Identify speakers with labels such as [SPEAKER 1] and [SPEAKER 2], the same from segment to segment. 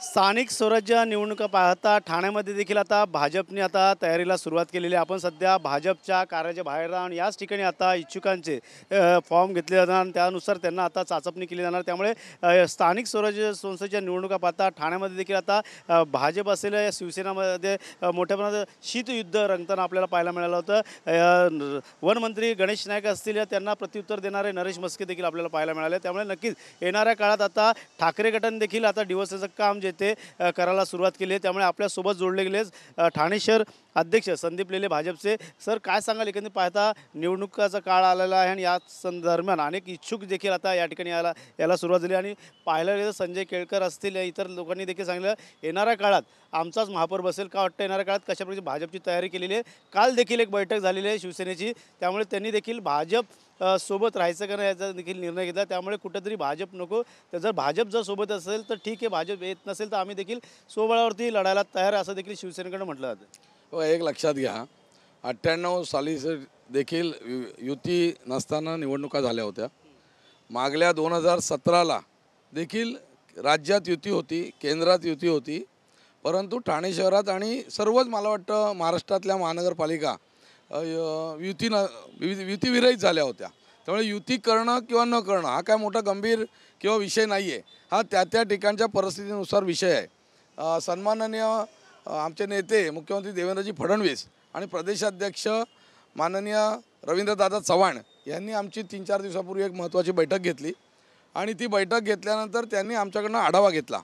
[SPEAKER 1] स्थानिक स्वराज्य निवडणुका पाहता ठाण्यामध्ये देखील आता भाजपने आता तयारीला सुरुवात केलेली आहे. आपण सध्या भाजपच्या कार्याच्या बाहेर राहून याच ठिकाणी आता इच्छुकांचे फॉर्म घेतले जाणार आणि त्यानुसार त्यांना आता चाचपणी केली जाणार. त्यामुळे स्थानिक स्वराज्य संस्थेच्या निवडणुका पाहता ठाण्यामध्ये देखील आता भाजप असेल या शिवसेनामध्ये मोठ्या प्रमाणात शीतयुद्ध रंगताना आपल्याला पाहायला मिळालं होतं. वनमंत्री गणेश नाईक असतील त्यांना प्रत्युत्तर देणारे नरेश मस्के देखील आपल्याला पाहायला मिळाले. त्यामुळे नक्कीच येणाऱ्या काळात आता ठाकरे गटाने देखील आता डिवोर्सचं काम जे ते करायला सुरुवात केली आहे. त्यामुळे आपल्यासोबत जोडले गेले ठाणे शहर अध्यक्ष संदीप लेले भाजपचे. सर, काय सांगाल, एकंदरीत पाहता निवडणुकाचा काळ आलेला आहे आणि या दरम्यान अनेक इच्छुक देखील आता या ठिकाणी याला सुरुवात झाली आणि पाहायला गेलं संजय केळकर असतील या इतर लोकांनी देखील सांगितलं येणाऱ्या काळात आमचाच महापौर बसेल. का वाटतं येणाऱ्या काळात कशा प्रकारे भाजपची तयारी केलेली आहे? काल देखील एक बैठक झालेली आहे शिवसेनेची, त्यामुळे त्यांनी देखील भाजप सोबत राहायचं का नाही याचा देखील निर्णय घेतला. त्यामुळे कुठेतरी भाजप नको, तर जर भाजप जर सोबत असेल तर ठीक आहे, भाजप येत नसेल तर आम्ही देखील स्वबळावरती लढायला तयार असं देखील शिवसेनेकडे म्हटलं जातं.
[SPEAKER 2] हो, एक लक्षात घ्या, 98 साली देखील युती नसताना निवडणुका झाल्या होत्या. मागल्या 2017ला देखील राज्यात युती होती, केंद्रात युती होती, परंतु ठाणे शहरात आणि सर्वच मला वाटतं महाराष्ट्रातल्या महानगरपालिका युतीविरहित झाल्या होत्या. त्यामुळे युती करणं किंवा न करणं हा काय मोठा गंभीर किंवा विषय नाही आहे. हा त्या ठिकाणच्या परिस्थितीनुसार विषय आहे. सन्माननीय आमचे नेते मुख्यमंत्री देवेंद्रजी फडणवीस आणि प्रदेशाध्यक्ष माननीय रवींद्रदादा चव्हाण यांनी आमची 3-4 दिवसापूर्वी एक महत्त्वाची बैठक घेतली आणि ती बैठक घेतल्यानंतर त्यांनी आमच्याकडनं आढावा घेतला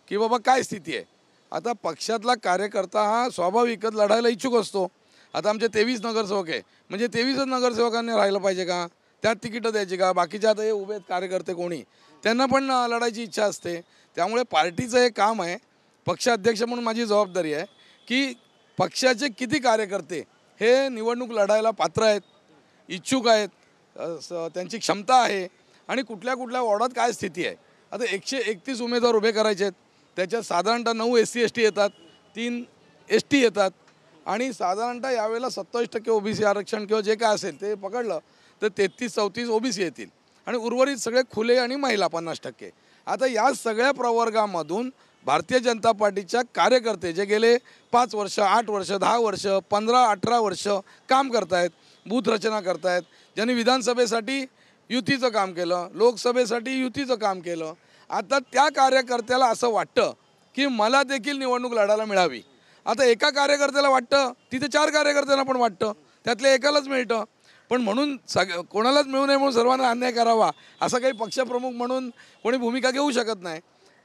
[SPEAKER 2] की बाबा काय स्थिती आहे. आता पक्षातला कार्यकर्ता हा स्वाभाविकच लढायला इच्छुक असतो. आता आमचे 23 नगरसेवक आहे, म्हणजे 23च नगरसेवकांनी राहिलं पाहिजे का? त्यात तिकीटं द्यायची का? बाकीचे आता हे उभे कार्यकर्ते कोणी, त्यांना पण लढायची इच्छा असते. त्यामुळे पार्टीचं हे काम आहे, पक्षाध्यक्ष म्हणून माझी जबाबदारी आहे की पक्षाचे किती कार्यकर्ते हे निवडणूक लढायला पात्र आहेत, इच्छुक आहेत, त्यांची क्षमता आहे आणि कुठल्या कुठल्या वॉर्डात काय स्थिती आहे. आता 131 उमेदवार उभे करायचे आहेत, त्याच्यात साधारणतः 9 SC ST येतात, 3 ST येतात आणि साधारणतः यावेळेला 27% OBC आरक्षण किंवा जे काय असेल ते पकडलं तर 33-34 OBC येतील आणि उर्वरित सगळे खुले आणि महिला 50%. आता या सगळ्या प्रवर्गामधून भारतीय जनता पार्टीच्या कार्यकर्ते जे गेले 5 वर्ष, 8 वर्ष, 10 वर्ष, 15-18 वर्ष काम करतायत, बूथ रचना करतायत, ज्यांनी विधानसभेसाठी युतीचं काम केलं, लोकसभेसाठी युतीचं काम केलं, आता त्या कार्यकर्त्याला असं वाटतं की मला देखील निवडणूक लढायला मिळावी. आता एका कार्यकर्त्याला वाटतं, तिथे 4 कार्यकर्त्यांना पण वाटतं, त्यातल्या एकालाच मिळतं. पण म्हणून कोणालाच मिळू नये म्हणून सर्वांना अन्याय करावा असं काही पक्षप्रमुख म्हणून कोणी भूमिका घेऊ शकत नाही.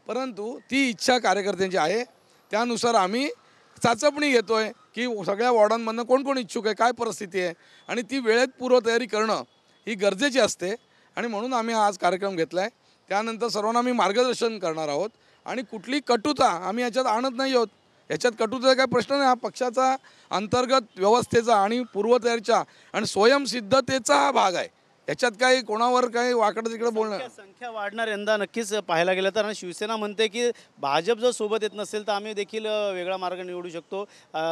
[SPEAKER 2] परंतु ती इच्छा कार्यकर्त्यांची आहे, त्यानुसार आम्ही चाचपणी घेतो आहे की सगळ्या वॉर्डांमधनं कोण कोण इच्छुक आहे, काय परिस्थिती आहे आणि ती वेळेत पूर्वतयारी करणं ही गरजेची असते आणि म्हणून आम्ही आज कार्यक्रम घेतला आहे. त्यानंतर सर्वांना आम्ही मार्गदर्शन करणार आहोत आणि कुठली कटुता आम्ही याच्यात आणत नाही आहोत. याच्यात कटुतेचा काय प्रश्न नाही. हा पक्षाचा अंतर्गत व्यवस्थेचा आणि पूर्वतयारीचा आणि स्वयंसिद्धतेचा हा भाग आहे. याच्यात काही कोणावर काही वाकडं तिकडं बोलणं.
[SPEAKER 1] संख्या वाढणार यंदा नक्कीच पाहायला गेलं तर. आणि शिवसेना म्हणते की भाजप जर सोबत येत नसेल तर आम्ही देखील वेगळा मार्ग निवडू शकतो.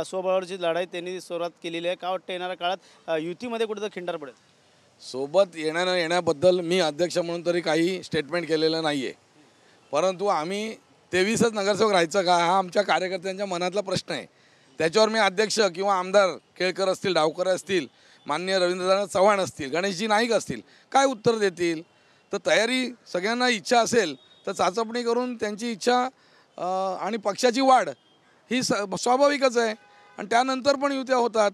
[SPEAKER 1] स्वबळावरची लढाई त्यांनी सुरुवात केलेली आहे. का वाटतं येणाऱ्या काळात युतीमध्ये कुठेतरी खिंडार पडेल?
[SPEAKER 2] सोबत येण्याबद्दल मी अध्यक्ष म्हणून तरी काही स्टेटमेंट केलेलं नाही आहे, परंतु आम्ही 23च नगरसेवक राहायचं का हा आमच्या कार्यकर्त्यांच्या मनातला प्रश्न आहे. त्याच्यावर मी अध्यक्ष किंवा आमदार केळकर असतील, डावकर असतील, माननीय रवींद्रदादा चव्हाण असतील, गणेशजी नाईक असतील, काय उत्तर देतील. तर तयारी सगळ्यांना इच्छा असेल तर चाचपणी करून त्यांची इच्छा आणि पक्षाची वाढ ही स्वाभाविकच आहे. आणि त्यानंतर पण युत्या होतात,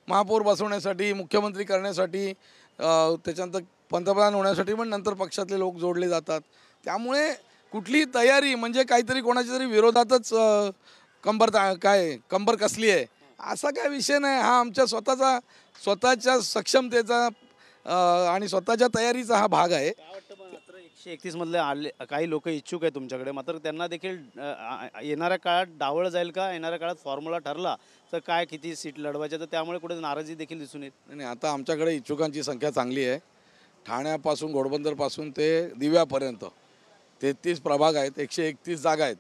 [SPEAKER 2] महापौर बसवण्यासाठी, मुख्यमंत्री करण्यासाठी, त्याच्यानंतर पंतप्रधान होण्यासाठी पण नंतर पक्षातले लोक जोडले जातात. त्यामुळे कुठली तयारी म्हणजे काहीतरी कोणाच्या तरी विरोधातच कंबर कसली आहे असा काय विषय नाही. हा आमच्या स्वतःच्या सक्षमतेचा आणि स्वतःच्या तयारीचा हा भाग आहे.
[SPEAKER 1] 131 मधले आले काही लोक इच्छुक आहेत तुमच्याकडे, मात्र त्यांना देखील येणाऱ्या काळात डावळ जाईल का? येणाऱ्या काळात फॉर्म्युला ठरला तर काय किती सीट लढवायच्या, तर त्यामुळे कुठे नाराजी देखील दिसून येत
[SPEAKER 2] नाही. आता आमच्याकडे इच्छुकांची संख्या चांगली आहे. ठाण्यापासून घोडबंदरपासून ते दिव्यापर्यंत 33 प्रभाग आहेत, 131 जागा आहेत.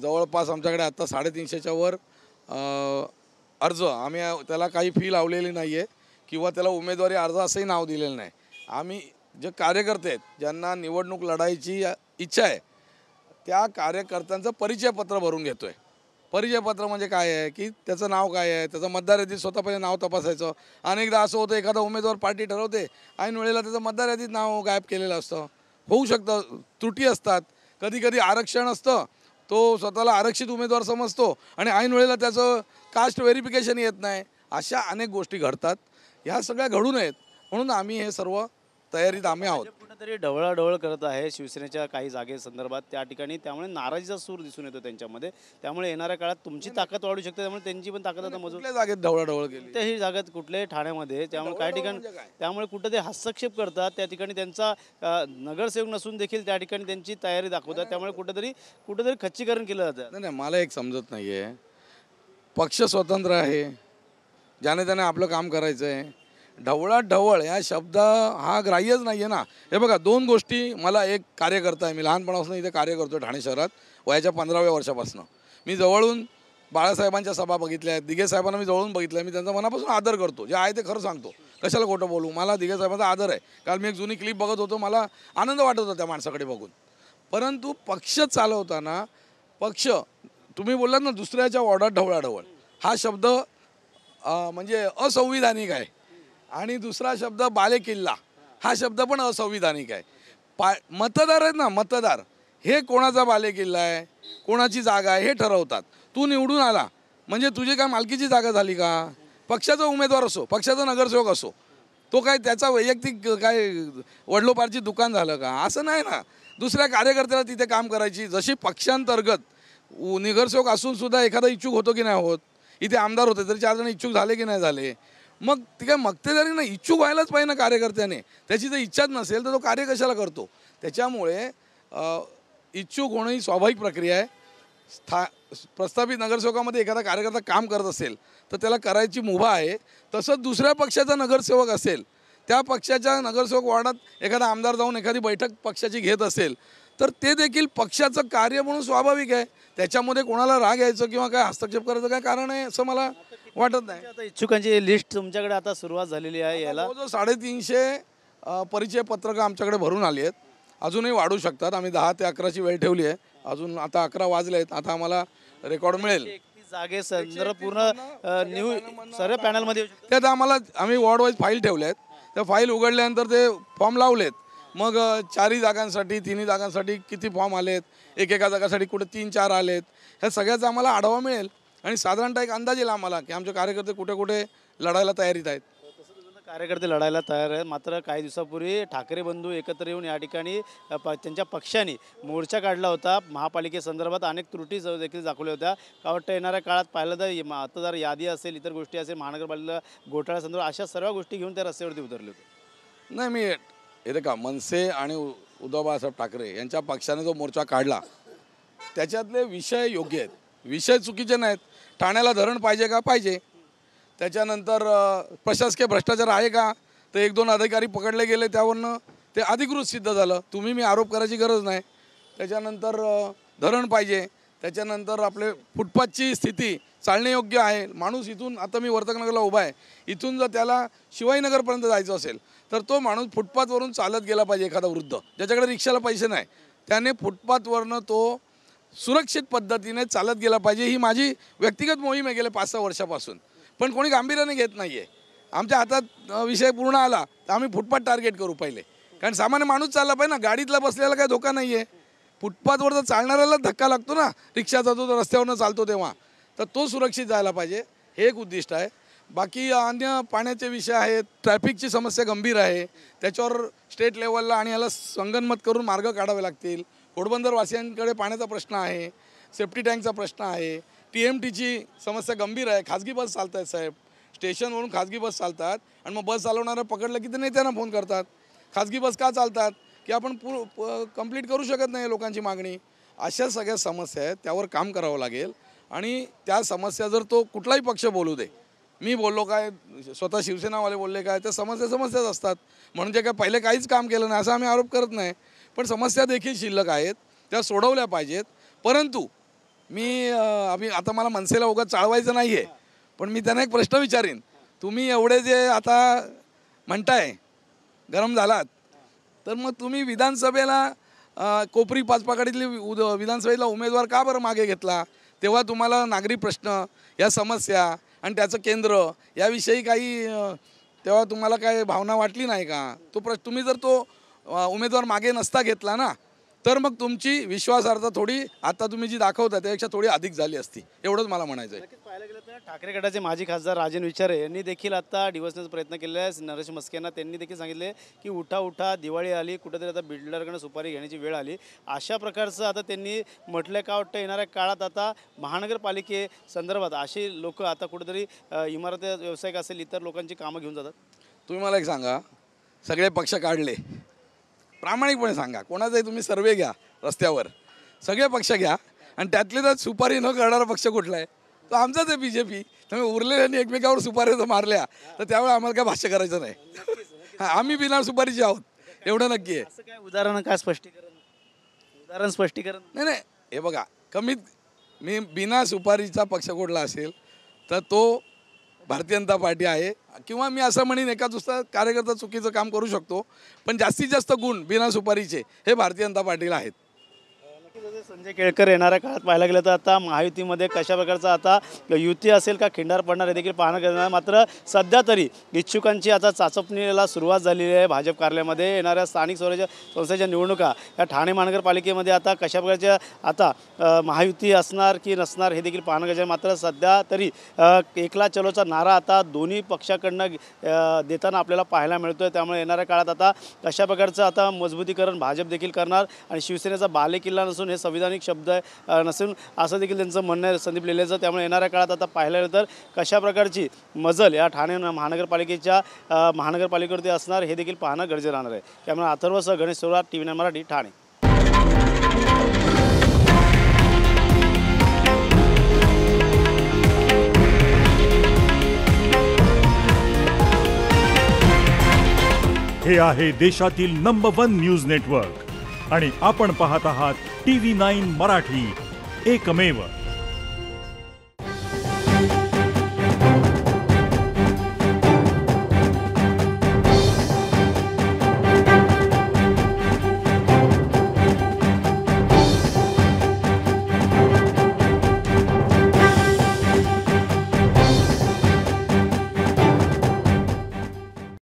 [SPEAKER 2] जवळपास आमच्याकडे आता 350च्या वर अर्ज, आम्ही त्याला काही फी लावलेली नाही आहे किंवा त्याला उमेदवारी अर्ज असंही नाव दिलेलं नाही. आम्ही जे कार्यकर्ते आहेत ज्यांना निवडणूक लढायची इच्छा आहे त्या कार्यकर्त्यांचं परिचयपत्र भरून घेतो आहे. परिचयपत्र म्हणजे काय आहे की त्याचं नाव काय आहे, त्याचं मतदार यादीत स्वतः पहिले नाव तपासायचं. अनेकदा असं होतं एखादा उमेदवार पार्टी ठरवते, ऐन वेळेला त्याचं मतदार यादीत नाव गायब केलेलं असतं. होऊ शकतं, त्रुटी असतात. कधी कधी आरक्षण असतं, तो स्वतःला आरक्षित उमेदवार समजतो आणि ऐन वेळेला त्याचं कास्ट व्हेरिफिकेशन येत नाही. अशा अनेक गोष्टी घडतात. ह्या सगळ्या घडू नयेत म्हणून आम्ही हे सर्व तयारीत आम्ही आहोत.
[SPEAKER 1] भाजप कुठेतरी ढवळाढवळ करत आहे शिवसेनेच्या काही जागेसंदर्भात त्या ठिकाणी, त्यामुळे नाराजीचा सूर दिसून येतो त्यांच्यामध्ये. त्यामुळे येणाऱ्या काळात तुमची ताकद वाढू शकते, त्यामुळे त्यांची पण ताकद आता मजबूत
[SPEAKER 2] कुठल्या जागेत ढवळाढवळ केली?
[SPEAKER 1] कोणत्याही जागात कुठल्याही ठाण्यामध्ये, त्यामुळे काही ठिकाणी
[SPEAKER 2] म्हणजे काय?
[SPEAKER 1] त्यामुळे कुठे ते हस्तक्षेप करतात, त्या ठिकाणी त्यांचा नगरसेवक नसून देखील त्या ठिकाणी त्यांची तयारी दाखवतात, त्यामुळे कुठेतरी कुठेतरी खच्चीकरण केलं जातं.
[SPEAKER 2] नाही नाही, मला एक समजत नाही आहे. पक्ष स्वतंत्र आहे, ज्याने त्याने आपलं काम करायचं आहे. ढवळाढवळ या शब्द हा ग्राह्यच नाही आहे ना. हे बघा, दोन गोष्टी. मला एक कार्यकर्ता आहे, मी लहानपणापासून इथे कार्य करतो ठाणे शहरात, वयाच्या 15व्या वर्षापासून. मी जवळून बाळासाहेबांच्या सभा बघितल्या आहेत, दिघे साहेबांना मी जवळून बघितलं आहे. मी त्यांचा मनापासून आदर करतो, जे आहे ते खरं सांगतो, कशाला खोटं बोलू. मला दिघे साहेबांचा आदर आहे. काल मी एक जुनी क्लिप बघत होतो, मला आनंद वाटत होता त्या माणसाकडे बघून. परंतु पक्ष चालवताना पक्ष, तुम्ही बोललात ना दुसऱ्याच्या वॉर्डात ढवळाढवळ, हा शब्द म्हणजे असंविधानिक आहे. आणि दुसरा शब्द बालेकिल्ला, हा शब्द पण असंविधानिक आहे. मतदार आहेत ना, मतदार हे कोणाचा बालेकिल्ला आहे, कोणाची जागा आहे हे ठरवतात. तू निवडून आला म्हणजे तुझी काय मालकीची जागा झाली का? पक्षाचा उमेदवार असो, पक्षाचा नगरसेवक असो, तो काय त्याचा वैयक्तिक काय वडलोपारची दुकान झालं का? असं नाही ना. दुसऱ्या कार्यकर्त्याला तिथे काम करायची. जशी पक्षांतर्गत नगरसेवक असून सुद्धा एखादा इच्छुक होतो की नाही होत. इथे आमदार होते तरी 4 जण इच्छुक झाले की नाही झाले. मग ती काय मक्तेदारी ना, इच्छुक व्हायलाच पाहिजे ना कार्यकर्त्याने. त्याची जर इच्छाच नसेल तर तो कार्य कशाला करतो? त्याच्यामुळे इच्छुक होणं ही स्वाभाविक प्रक्रिया आहे. प्रस्थापित नगरसेवकामध्ये एखादा कार्यकर्ता काम करत असेल तर त्याला करायची मुभा आहे. तसंच दुसऱ्या पक्षाचा नगरसेवक असेल, त्या पक्षाच्या नगरसेवक वॉर्डात एखादा आमदार जाऊन एखादी बैठक पक्षाची घेत असेल तर ते देखील पक्षाचं कार्य म्हणून स्वाभाविक आहे. त्याच्यामध्ये कोणाला राग यायचं किंवा काय हस्तक्षेप करायचं काय कारण आहे असं मला वाटत नाही.
[SPEAKER 1] आता इच्छुकांची लिस्ट तुमच्याकडे आता सुरुवात झालेली आहे याला.
[SPEAKER 2] जवळजवळ 350 परिचय पत्रकं आमच्याकडे भरून आली आहेत. अजूनही वाढू शकतात. आम्ही 10 ते 11ची वेळ ठेवली आहे. अजून आता 11 वाजले आहेत. आता आम्हाला रेकॉर्ड मिळेल.
[SPEAKER 1] 31 जागेसंदर्भात पूर्ण सर्व पॅनलमध्ये
[SPEAKER 2] त्यात आम्ही वॉर्ड वाईज फाईल ठेवल्या आहेत. त्या फाईल उघडल्यानंतर ते फॉर्म लावलेत. मग 4ही जागांसाठी 3ही जागांसाठी किती फॉर्म आलेत, एका जागासाठी कुठे 3-4 आलेत, ह्या सगळ्याचा आम्हाला आढावा मिळेल आणि साधारणतः एक अंदाज येईल आम्हाला की आमचे कार्यकर्ते कुठे कुठे लढायला तयारीत आहेत.
[SPEAKER 1] कार्यकर्ते लढायला तयार आहेत. मात्र काही दिवसापूर्वी ठाकरे बंधू एकत्र येऊन या ठिकाणी त्यांच्या पक्षाने मोर्चा काढला होता. महापालिकेसंदर्भात अनेक त्रुटी देखील दाखवल्या होत्या. का वाटतं येणाऱ्या काळात पाहिलं तर मतदार यादी असेल, इतर गोष्टी असेल, महानगरपालिका घोटाळ्यासंदर्भात अशा सर्व गोष्टी घेऊन त्या रस्त्यावरती उतरले होते.
[SPEAKER 2] नाही, मी हे का मनसे आणि उद्धव बाळासाहेब ठाकरे यांच्या पक्षाने जो मोर्चा काढला त्याच्यातले विषय योग्य आहेत, विषय चुकीचे नाहीत. ठाण्याला धरण पाहिजे का? पाहिजे. त्याच्यानंतर प्रशासकीय भ्रष्टाचार आहे का? तर 1-2 अधिकारी पकडले गेले, त्यावरनं ते अधिकृत सिद्ध झालं. तुम्ही मी आरोप करायची गरज नाही. त्याच्यानंतर धरण पाहिजे. त्याच्यानंतर आपले फुटपाथची स्थिती चालण्यायोग्य आहे. माणूस इथून, आता मी वर्तकनगरला उभा आहे, इथून जर त्याला शिवाजीनगरपर्यंत जायचं असेल तर तो माणूस फुटपाथवरून चालत गेला पाहिजे. एखादा वृद्ध ज्याच्याकडे रिक्षाला पैसे नाही त्याने फुटपाथवरनं तो सुरक्षित पद्धतीने चालत गेला पाहिजे. ही माझी व्यक्तिगत मोहीम आहे गेल्या 5-6 वर्षापासून. पण कोणी गांभीर्याने घेत नाही आहे. आमच्या हातात विषय पूर्ण आला तर आम्ही फुटपाथ टार्गेट करू पहिले, कारण सामान्य माणूस चालला पाहिजे ना. गाडीतला बसलेला काही धोका नाही आहे. फुटपाथवर तर चालणाऱ्याला धक्का लागतो ना, रिक्षाचा तो रस्त्यावरनं चालतो तेव्हा, तर तो सुरक्षित जायला पाहिजे. हे एक उद्दिष्ट आहे. बाकी अन्य पाण्याचे विषय आहेत, ट्रॅफिकची समस्या गंभीर आहे, त्याच्यावर स्टेट लेवलला आणि याला संगनमत करून मार्ग काढावे लागतील. घोडबंदरवासियांकडे पाण्याचा प्रश्न आहे, सेफ्टी टँकचा प्रश्न आहे, TMTची समस्या गंभीर आहे. खाजगी बस चालत आहेत साहेब, स्टेशनवरून खाजगी बस चालतात आणि मग बस चालवणारा पकडलं की ते नेत्यांना फोन करतात. खाजगी बस का चालतात की आपण कंप्लीट करू शकत नाही लोकांची मागणी. अशा सगळ्या समस्या आहेत, त्यावर काम करावं लागेल. आणि त्या समस्या जर तो कुठलाही पक्ष बोलू दे, मी बोललो काय, स्वतः शिवसेनावाले बोलले काय, त्या समस्याच असतात. म्हणजे काय पहिले काहीच काम केलं नाही असा आम्ही आरोप करत नाही, पण समस्या देखील शिल्लक आहेत, त्या सोडवल्या पाहिजेत. परंतु आम्ही आता मला मनसेला उगाच चाळवायचं नाही आहे, पण मी त्यांना एक प्रश्न विचारीन. तुम्ही एवढे जे आता म्हणताय गरम झालात, तर मग तुम्ही विधानसभेला कोपरी पाचपाकडीतली विधानसभेला उमेदवार का बरं मागे घेतला? तेव्हा तुम्हाला नागरी प्रश्न, या समस्या आणि त्याचं केंद्र याविषयी काही तेव्हा तुम्हाला काय भावना वाटली नाही का? तुम्ही जर तो उमेदवार मागे नसता घेतला ना, तर मग तुमची विश्वासार्हता थोडी आता तुम्ही जी दाखवता त्यापेक्षा थोडी अधिक झाली असती, एवढंच मला म्हणायचं आहे.
[SPEAKER 1] नक्कीच पाहायला गेलं तर ठाकरे गटाचे माजी खासदार राजन विचारे यांनी देखील आता डिवसण्याचा प्रयत्न केलेला आहे. नरेश म्हस्केंना त्यांनी देखील सांगितले की उठा उठा, दिवाळी आली, कुठेतरी आता बिल्डरकडे सुपारी घेण्याची वेळ आली. अशा प्रकारचं आता त्यांनी म्हटलं का वाटतं येणाऱ्या काळात आता महानगरपालिकेसंदर्भात अशी लोक आता कुठेतरी इमारत व्यावसायिक असेल इतर लोकांची कामं घेऊन जातात.
[SPEAKER 2] तुम्ही मला एक सांगा, सगळे पक्ष काढले, प्रामाणिकपणे सांगा, कोणाचाही तुम्ही सर्वे घ्या रस्त्यावर, सगळे पक्ष घ्या आणि त्यातले त्यात सुपारी न करणारा पक्ष कुठला आहे? तो आमचाच आहे BJP. तुम्ही उरलेल्यांनी एकमेकावर सुपारी जर मारल्या तर त्यावेळी आम्हाला काय भाष्य करायचं नाही. आम्ही बिना सुपारीचे आहोत, एवढं नक्की आहे.
[SPEAKER 1] असं काय उदाहरण, काय स्पष्टीकरण?
[SPEAKER 2] नाही, हे बघा, मी बिना सुपारीचा पक्ष कुठला असेल तर तो भारतीय जनता पार्टी आहे. किंवा मी असं म्हणेन एका दुसरा कार्यकर्ता चुकीचं काम करू शकतो, पण जास्तीत जास्त गुण बिना सुपारीचे हे भारतीय जनता पार्टीला आहेत.
[SPEAKER 1] संजय केळकर येणाऱ्या काळात पाहायला गेलं तर आता महायुतीमध्ये कशा प्रकारचा आता युती असेल का खिंडार पडणार हे देखील पाहणं गरजेचं आहे. मात्र सध्या तरी इच्छुकांची आता चाचपणीला सुरुवात झालेली आहे. भाजप कार्यालयामध्ये येणाऱ्या स्थानिक स्वराज्य संस्थेच्या निवडणुका या ठाणे महानगरपालिकेमध्ये आता कशा प्रकारच्या आता महायुती असणार की नसणार हे देखील पाहणं गरजेचं आहे. मात्र सध्या तरी एकला चलोचा नारा आता दोन्ही पक्षाकडनं देताना आपल्याला पाहायला मिळतोय. त्यामुळे येणाऱ्या काळात आता कशा प्रकारचं आता मजबूतीकरण भाजप देखील करणार आणि शिवसेनेचा बालेकिल्ला नसून हे संविधानिक शब्द नसून असं देखील त्यांचं म्हणणं आहे संदीप लेलेचं. त्यामुळे येणाऱ्या काळात आता पाहायला गेलं तर कशा प्रकारची मजल या ठाणे महानगरपालिकेच्या महानगरपालिकेवरती असणार हे देखील पाहणं गरजेचं राहणार आहे. त्यामुळे अथर्वसह गणेश थोरात, TV9 मराठी, ठाणे.
[SPEAKER 3] हे आहे देशातील नंबर 1 न्यूज नेटवर्क आणि आपण पाहत आहात TV9 मराठी, एकमेव.